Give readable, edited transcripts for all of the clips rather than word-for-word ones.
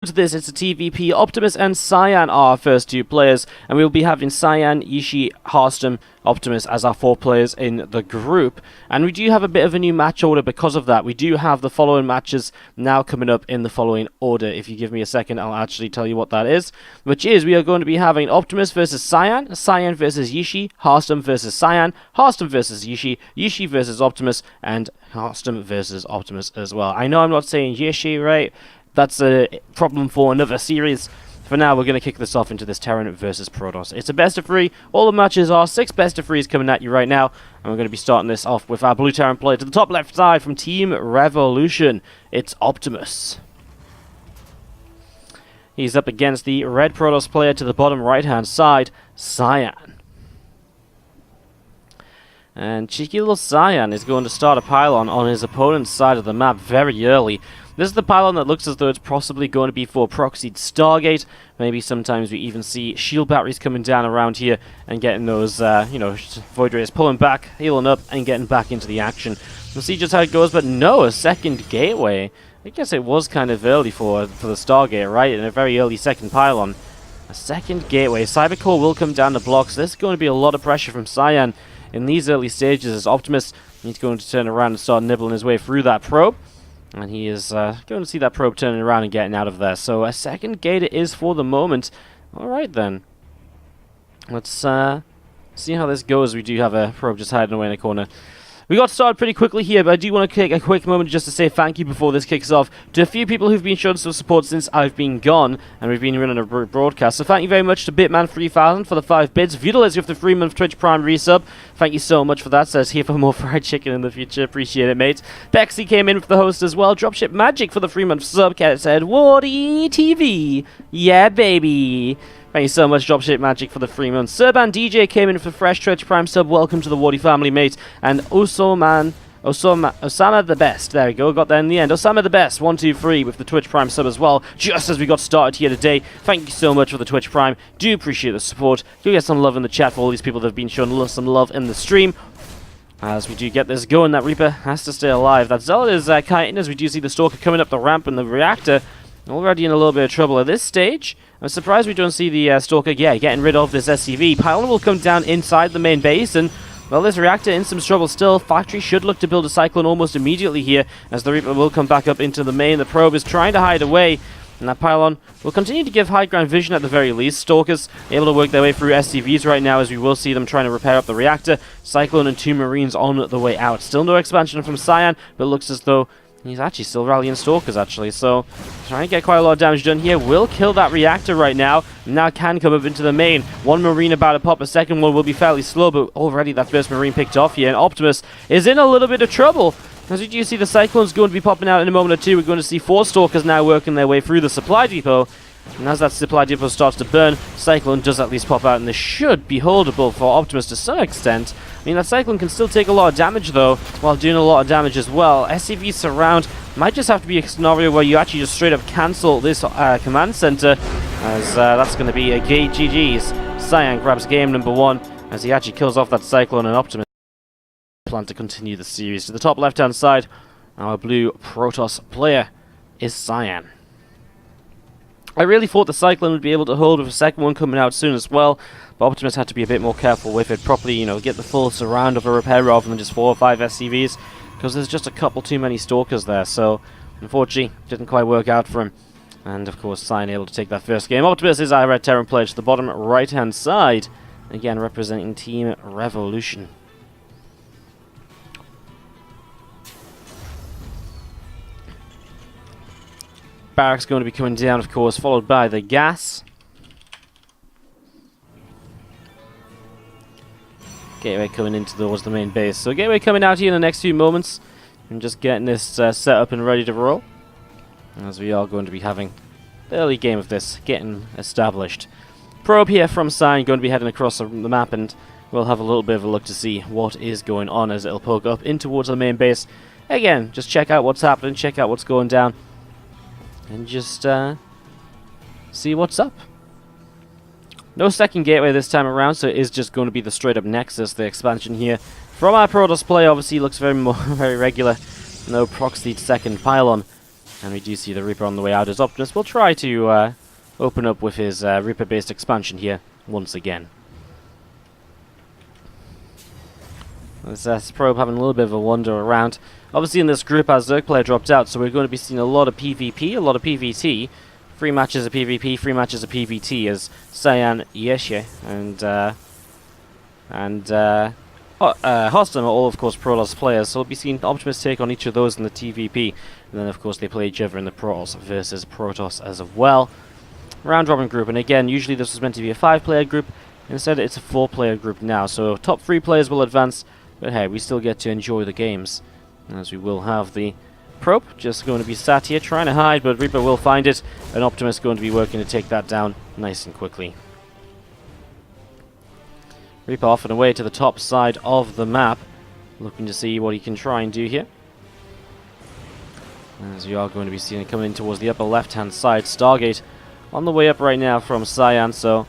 This it's a TvP. Optimus and Cyan are our first two players, and we will be having Cyan, Yishi, Harstem, Optimus as our four players in the group. And we do have a bit of a new match order because of that. We do have the following matches now coming up in the following order. If you give me a second, I'll actually tell you what that is. Which is, we are going to be having Optimus versus Cyan, Cyan versus Yishi, Harstem versus Cyan, Harstem versus Yishi, Yishi versus Optimus, and Harstem versus Optimus as well. I know I'm not saying Yishi right. That's a problem for another series. For now, we're going to kick this off into this Terran versus Protoss. It's a best of 3. All the matches are 6 best of 3s coming at you right now. And we're going to be starting this off with our blue Terran player to the top left side from Team Revolution. It's Optimus. He's up against the red Protoss player to the bottom right-hand side, Cyan. And cheeky little Cyan is going to start a pylon on his opponent's side of the map very early. This is the pylon that looks as though it's possibly going to be for proxied Stargate. Maybe sometimes we even see shield batteries coming down around here and getting those, Void Rays pulling back, healing up, and getting back into the action. We'll see just how it goes, but no, a second gateway. I guess it was kind of early for the Stargate, right? In a very early second pylon. A second gateway. Cybercore will come down the blocks. There's going to be a lot of pressure from Cyan in these early stages as Optimus he's going to turn around and start nibbling his way through that probe. And he is going to see that probe turning around and getting out of there. So a second gate it is for the moment. Alright then. Let's see how this goes. We do have a probe just hiding away in a corner. We got started pretty quickly here, but I do want to take a quick moment just to say thank you before this kicks off to a few people who've been showing some support since I've been gone, and we've been running a broadcast. So thank you very much to Bitman3000 for the 5 bits, Vitalis with the 3-month Twitch Prime resub. Thank you so much for that. Says here for more fried chicken in the future. Appreciate it, mate. Bexy came in for the host as well. Dropship Magic for the 3-month sub. Cat said, WardiTV. Yeah, baby. Thank you so much, Dropship Magic, for the 3 months. Serban DJ came in for fresh Twitch Prime sub. Welcome to the Wardy family, mate. And Osama the Best. There we go. Got there in the end. Osama the Best, 123 with the Twitch Prime sub as well. Just as we got started here today. Thank you so much for the Twitch Prime. Do appreciate the support. Do get some love in the chat for all these people that have been showing some love in the stream. As we do get this going, that Reaper has to stay alive. That Zealot is kiting as we do see the Stalker coming up the ramp and the Reactor already in a little bit of trouble at this stage. I'm surprised we don't see the Stalker, getting rid of this SCV. Pylon will come down inside the main base, and, well, this Reactor in some trouble still. Factory should look to build a Cyclone almost immediately here, as the Reaper will come back up into the main. The Probe is trying to hide away, and that Pylon will continue to give high ground vision at the very least. Stalkers able to work their way through SCVs right now, as we will see them trying to repair up the Reactor. Cyclone and 2 Marines on the way out. Still no expansion from Cyan, but looks as though he's actually still rallying Stalkers, actually. So, trying to get quite a lot of damage done here. Will kill that Reactor right now. Now can come up into the main. 1 Marine about to pop. A second one will be fairly slow, but already that first Marine picked off here. And Optimus is in a little bit of trouble. As you do see, the Cyclone's going to be popping out in a moment or two. We're going to see 4 Stalkers now working their way through the supply depot. And as that supply depot starts to burn, Cyclone does at least pop out, and this should be holdable for Optimus to some extent. I mean, that Cyclone can still take a lot of damage, though, while doing a lot of damage as well. SCV surround might just have to be a scenario where you actually just straight up cancel this command center, as that's going to be a GG's. Cyan grabs game number 1, as he actually kills off that Cyclone, and Optimus plan to continue the series. To the top left-hand side, our blue Protoss player is Cyan. I really thought the Cyclone would be able to hold with a second one coming out soon as well, but Optimus had to be a bit more careful with it, properly, get the full surround of a repair rather than just 4 or 5 SCVs, because there's just a couple too many Stalkers there, so unfortunately didn't quite work out for him. And of course Cyan able to take that first game. Optimus is our red Terran player to the bottom right hand side, again representing Team Revolution. Barracks going to be coming down, of course, followed by the gas. Gateway coming into towards the main base. So Gateway coming out here in the next few moments and just getting this set up and ready to roll, as we are going to be having the early game of this getting established. Probe here from Cyan going to be heading across the map, and we'll have a little bit of a look to see what is going on as it'll poke up in towards the main base. Again, just check out what's happening, check out what's going down, and just see what's up. No second gateway this time around, so it is just going to be the straight-up Nexus, the expansion here. From our Protoss play, obviously looks very regular. No proxied second pylon. And we do see the Reaper on the way out as Optimus will try to open up with his Reaper-based expansion here once again. This probe having a little bit of a wander around. Obviously in this group our Zerg player dropped out, so we're going to be seeing a lot of PvP, a lot of PvT. 3 matches of PvP, 3 matches of PvT as Cyan, Yeshe, and Hostam are all, of course, Protoss players, so we'll be seeing Optimus take on each of those in the TvP. And then, of course, they play each other in the Protoss versus Protoss as well. Round-robin group, and again, usually this was meant to be a 5-player group. Instead, it's a 4-player group now, so top 3 players will advance, but hey, we still get to enjoy the games. As we will have the probe just going to be sat here trying to hide, but Reaper will find it, and Optimus going to be working to take that down nice and quickly. Reaper off and away to the top side of the map, looking to see what he can try and do here. As we are going to be seeing it coming in towards the upper left-hand side. Stargate on the way up right now from Cyan, so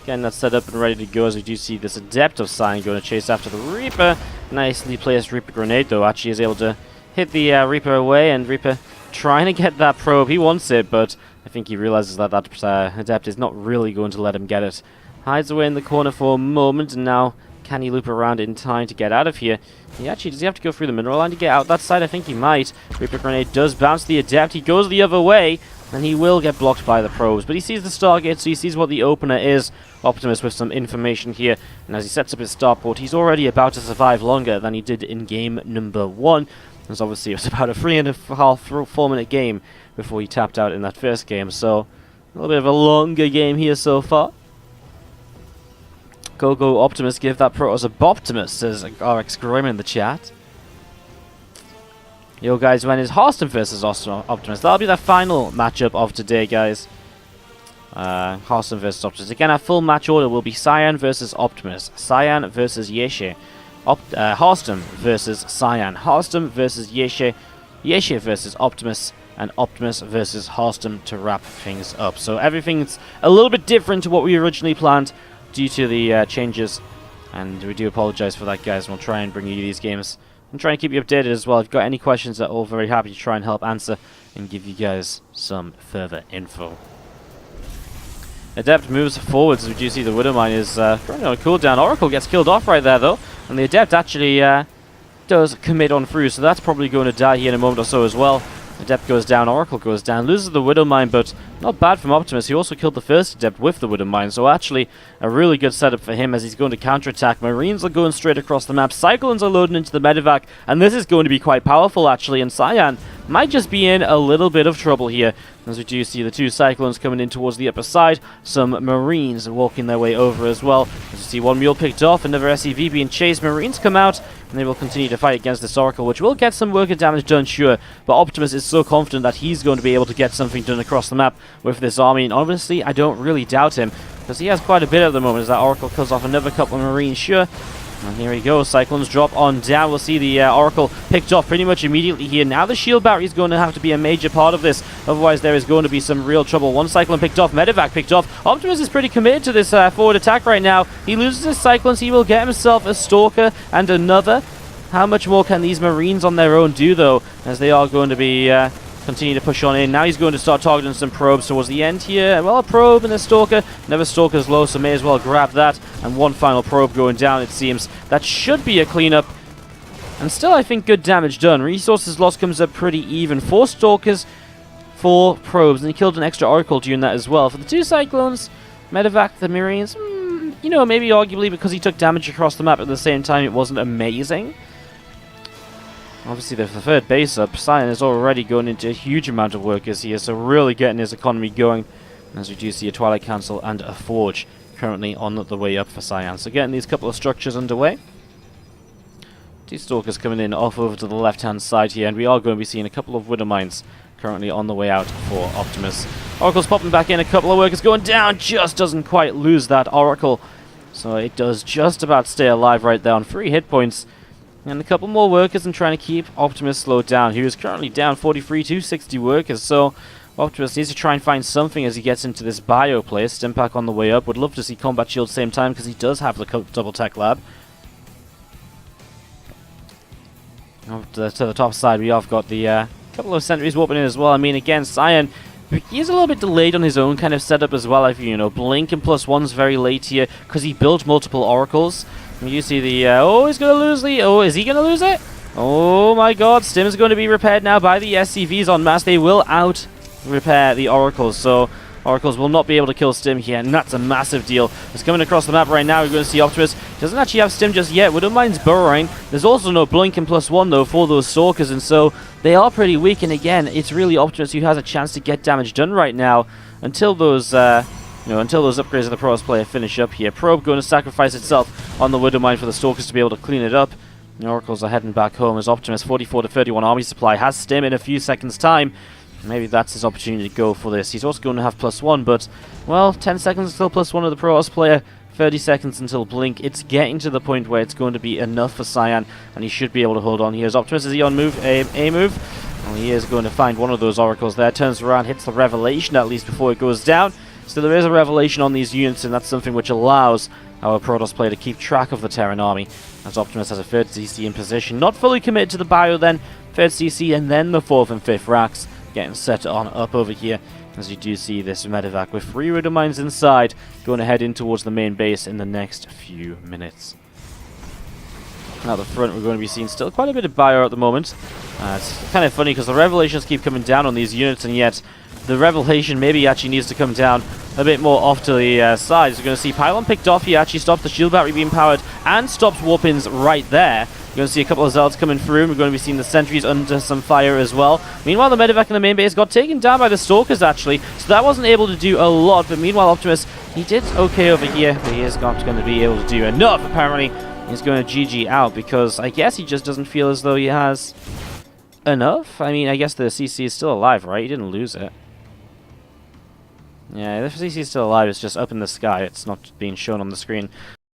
again that's set up and ready to go as we do see this Adept of Cyan going to chase after the Reaper. Nicely placed Reaper grenade though, actually is able to hit the Reaper away, and Reaper trying to get that probe. He wants it, but I think he realizes that Adept is not really going to let him get it. Hides away in the corner for a moment, and now can he loop around in time to get out of here? Does he have to go through the mineral line to get out that side? I think he might. Reaper grenade does bounce the Adept. He goes the other way, and he will get blocked by the probes. But he sees the Stargate, so he sees what the opener is. Optimus with some information here, and as he sets up his starport, he's already about to survive longer than he did in game number 1. As obviously it was about a 3.5-4 minute game before he tapped out in that first game, so a little bit of a longer game here so far. Go Optimus, give that Protoss a Boptimus, says RX Grim in the chat. Yo guys, when is Hostam versus Optimus? That'll be the final matchup of today, guys. Hostam versus Optimus. Again, our full match order will be Cyan versus Optimus, Cyan versus Yeshe, Hostam versus Cyan, Hostam versus Yeshe, Yeshe versus Optimus, and Optimus versus Hostam to wrap things up. So everything's a little bit different to what we originally planned due to the changes, and we do apologize for that, guys. We'll try and bring you these games and try and keep you updated as well. If you've got any questions, we're all very happy to try and help answer and give you guys some further info. Adept moves forwards as we do see the Widowmine is currently on a cooldown. Oracle gets killed off right there though, and the Adept actually does commit on through, so that's probably going to die here in a moment or so as well. Adept goes down, Oracle goes down, loses the Widowmine, but not bad from Optimus. He also killed the first Adept with the Widowmine, so actually a really good setup for him as he's going to counterattack. Marines are going straight across the map, Cyclones are loading into the Medivac, and this is going to be quite powerful actually, and Cyan might just be in a little bit of trouble here, as we do see the 2 Cyclones coming in towards the upper side, some Marines walking their way over as well. As you see one mule picked off, another SCV being chased, Marines come out, and they will continue to fight against this Oracle, which will get some worker damage done, sure, but Optimus is so confident that he's going to be able to get something done across the map with this army, and honestly, I don't really doubt him, because he has quite a bit at the moment, as that Oracle kills off another couple of Marines, sure. And here he goes, Cyclones drop on down. We'll see the Oracle picked off pretty much immediately here. Now the shield battery is going to have to be a major part of this, otherwise there is going to be some real trouble. One Cyclone picked off, Medivac picked off. Optimus is pretty committed to this forward attack right now. He loses his Cyclones, he will get himself a Stalker and another. How much more can these Marines on their own do though, as they are going to be continue to push on in. Now he's going to start targeting some probes towards the end here. Well, a probe and a Stalker. Never Stalker's low, so may as well grab that. And one final probe going down, it seems. That should be a cleanup. And still, I think, good damage done. Resources lost comes up pretty even. 4 Stalkers, 4 probes. And he killed an extra Oracle during that as well. For the 2 Cyclones, Medivac, the Marines, you know, maybe arguably because he took damage across the map at the same time, it wasn't amazing. Obviously, the third base up, Cyan is already going into a huge amount of workers here, so really getting his economy going. As we do see a Twilight Council and a Forge currently on the way up for Cyan. So getting these couple of structures underway. 2 Stalkers coming in off over to the left-hand side here, and we are going to be seeing a couple of Widowmines currently on the way out for Optimus. Oracle's popping back in, a couple of workers going down, just doesn't quite lose that Oracle. So it does just about stay alive right there on 3 hit points. And a couple more workers and trying to keep Optimus slowed down. He is currently down 43 to 60 workers, so Optimus needs to try and find something as he gets into this bio place. Stimpack on the way up. Would love to see Combat Shield same time because he does have the double tech lab. To the top side we have got the A couple of sentries warping in as well. I mean, again, Cyan, he's a little bit delayed on his own kind of setup as well. You know, Blink and +1's very late here because he built multiple oracles. And you see the, oh, he's going to lose the, oh, is he going to lose it? Oh my god, Stim is going to be repaired now by the SCVs en masse. They will out-repair the oracles, so oracles will not be able to kill Stim here, and that's a massive deal. It's coming across the map right now. We're going to see Optimus. Doesn't actually have Stim just yet. Widowmine's burrowing. There's also no Blink and +1, though, for those Stalkers, and so they are pretty weak, and again, it's really Optimus who has a chance to get damage done right now until those, until those upgrades of the Protoss player finish up here. Probe going to sacrifice itself on the Widowmine for the Stalkers to be able to clean it up. The Oracles are heading back home as Optimus, 44 to 31 army supply, has Stim in a few seconds' time. Maybe that's his opportunity to go for this. He's also going to have +1, but, well, 10 seconds until +1 of the Protoss player, 30 seconds until Blink. It's getting to the point where it's going to be enough for Cyan, and he should be able to hold on. Here's Optimus. Is he on move? A move? Well, he is going to find one of those Oracles there. Turns around, hits the Revelation at least before it goes down. So there is a Revelation on these units, and that's something which allows our Protoss player to keep track of the Terran army. As Optimus has a 3rd CC in position. Not fully committed to the bio then. 3rd CC and then the 4th and 5th racks. Getting set on up over here. As you do see this medevac with 3 Widowmines inside. Going to head in towards the main base in the next few minutes. Now the front, we're going to be seeing still quite a bit of bio at the moment. It's kind of funny because the Revelations keep coming down on these units, and yet the Revelation maybe actually needs to come down a bit more off to the side. So we're going to see Pylon picked off. He actually stopped the shield battery being powered and stops warp-ins right there. We're going to see a couple of Zealots coming through. We're going to be seeing the sentries under some fire as well. Meanwhile, the medevac in the main base got taken down by the Stalkers, actually. So that wasn't able to do a lot. But meanwhile, Optimus, he did okay over here. But he is not going to be able to do enough, apparently. He's going to GG out because I guess he just doesn't feel as though he has enough. I mean, I guess the CC is still alive, right? He didn't lose it. Yeah, the CC is still alive. It's just up in the sky. It's not being shown on the screen.